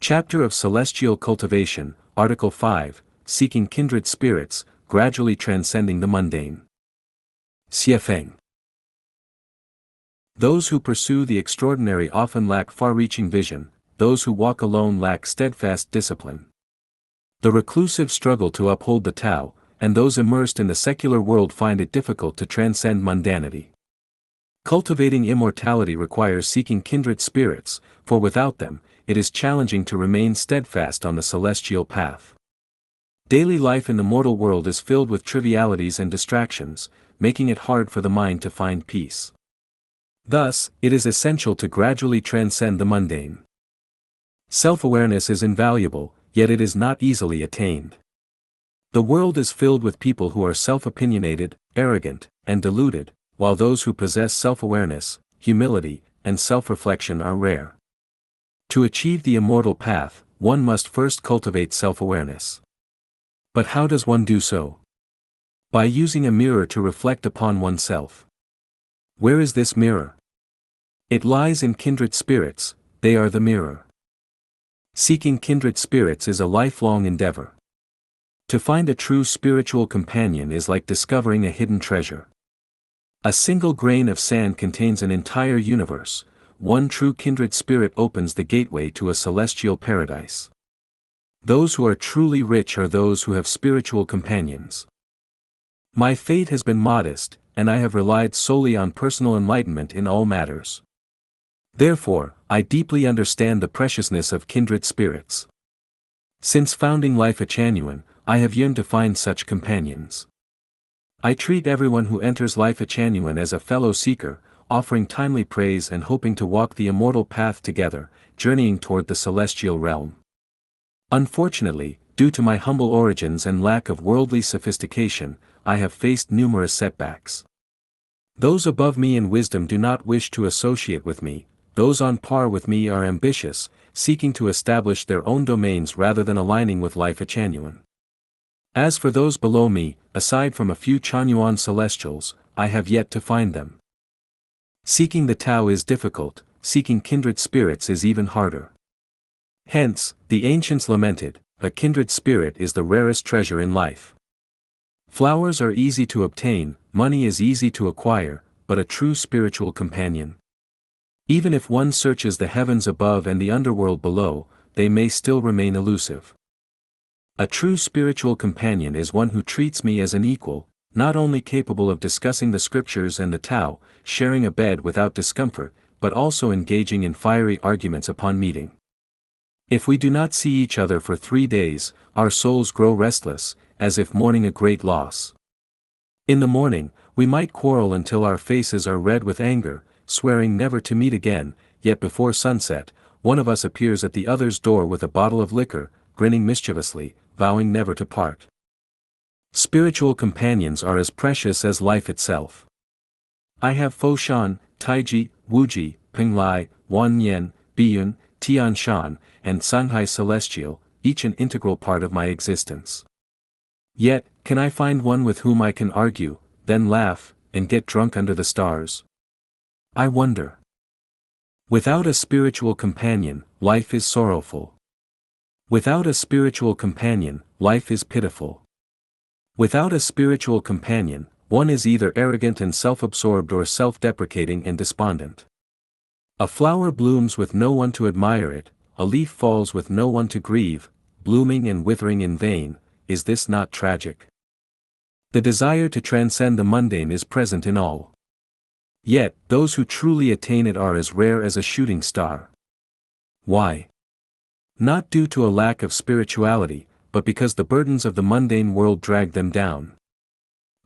Chapter of Celestial Cultivation, Article 5, Seeking Kindred Spirits, Gradually Transcending the Mundane. Xiefeng. Those who pursue the extraordinary often lack far-reaching vision, those who walk alone lack steadfast discipline. The reclusive struggle to uphold the Tao, and those immersed in the secular world find it difficult to transcend mundanity. Cultivating immortality requires seeking kindred spirits, for without them, it is challenging to remain steadfast on the celestial path. Daily life in the mortal world is filled with trivialities and distractions, making it hard for the mind to find peace. Thus, it is essential to gradually transcend the mundane. Self-awareness is invaluable, yet it is not easily attained. The world is filled with people who are self-opinionated, arrogant, and deluded, while those who possess self-awareness, humility, and self-reflection are rare. To achieve the immortal path, one must first cultivate self-awareness. But how does one do so? By using a mirror to reflect upon oneself. Where is this mirror? It lies in kindred spirits, they are the mirror. Seeking kindred spirits is a lifelong endeavor. To find a true spiritual companion is like discovering a hidden treasure. A single grain of sand contains an entire universe. One true kindred spirit opens the gateway to a celestial paradise. Those who are truly rich are those who have spiritual companions. My fate has been modest, and I have relied solely on personal enlightenment in all matters. Therefore, I deeply understand the preciousness of kindred spirits. Since founding Lifechanyuan, I have yearned to find such companions. I treat everyone who enters Lifechanyuan as a fellow seeker, offering timely praise and hoping to walk the immortal path together, journeying toward the celestial realm. Unfortunately, due to my humble origins and lack of worldly sophistication, I have faced numerous setbacks. Those above me in wisdom do not wish to associate with me, those on par with me are ambitious, seeking to establish their own domains rather than aligning with Lifechanyuan. As for those below me, aside from a few Chanyuan celestials, I have yet to find them. Seeking the Tao is difficult, seeking kindred spirits is even harder. Hence, the ancients lamented, a kindred spirit is the rarest treasure in life. Flowers are easy to obtain, money is easy to acquire, but a true spiritual companion. Even if one searches the heavens above and the underworld below, they may still remain elusive. A true spiritual companion is one who treats me as an equal, not only capable of discussing the scriptures and the Tao, sharing a bed without discomfort, but also engaging in fiery arguments upon meeting. If we do not see each other for 3 days, our souls grow restless, as if mourning a great loss. In the morning, we might quarrel until our faces are red with anger, swearing never to meet again, yet before sunset, one of us appears at the other's door with a bottle of liquor, grinning mischievously, vowing never to part. Spiritual companions are as precious as life itself. I have Foshan, Taiji, Wuji, Pinglai, Wanyan, Biyun, Tianshan, and Sanghai Celestial, each an integral part of my existence. Yet, can I find one with whom I can argue, then laugh, and get drunk under the stars? I wonder. Without a spiritual companion, life is sorrowful. Without a spiritual companion, life is pitiful. Without a spiritual companion, one is either arrogant and self-absorbed or self-deprecating and despondent. A flower blooms with no one to admire it, a leaf falls with no one to grieve, blooming and withering in vain. Is this not tragic? The desire to transcend the mundane is present in all. Yet, those who truly attain it are as rare as a shooting star. Why? Not due to a lack of spirituality, but because the burdens of the mundane world drag them down.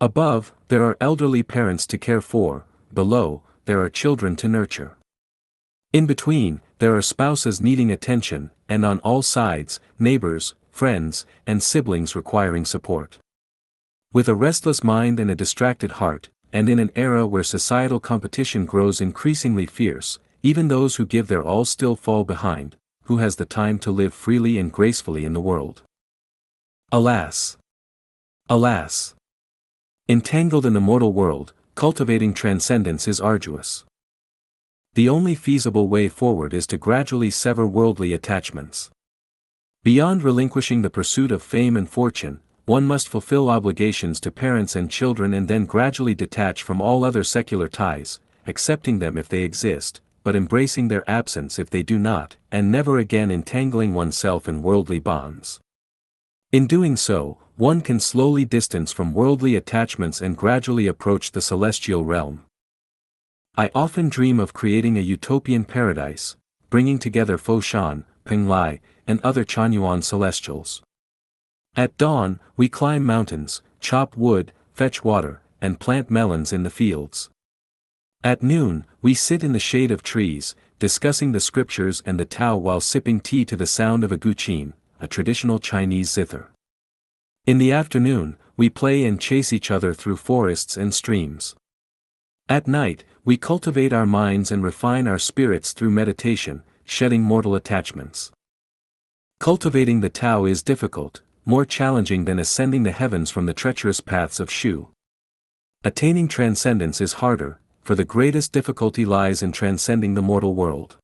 Above, there are elderly parents to care for, below, there are children to nurture. In between, there are spouses needing attention, and on all sides, neighbors, friends, and siblings requiring support. With a restless mind and a distracted heart, and in an era where societal competition grows increasingly fierce, even those who give their all still fall behind. Who has the time to live freely and gracefully in the world? Alas! Alas! Entangled in the mortal world, cultivating transcendence is arduous. The only feasible way forward is to gradually sever worldly attachments. Beyond relinquishing the pursuit of fame and fortune, one must fulfill obligations to parents and children and then gradually detach from all other secular ties, accepting them if they exist, but embracing their absence if they do not, and never again entangling oneself in worldly bonds. In doing so, one can slowly distance from worldly attachments and gradually approach the celestial realm. I often dream of creating a utopian paradise, bringing together Foshan, Penglai, and other Chanyuan celestials. At dawn, we climb mountains, chop wood, fetch water, and plant melons in the fields. At noon, we sit in the shade of trees, discussing the scriptures and the Tao while sipping tea to the sound of a guqin, a traditional Chinese zither. In the afternoon, we play and chase each other through forests and streams. At night, we cultivate our minds and refine our spirits through meditation, shedding mortal attachments. Cultivating the Tao is difficult, more challenging than ascending the heavens from the treacherous paths of Shu. Attaining transcendence is harder, for the greatest difficulty lies in transcending the mortal world.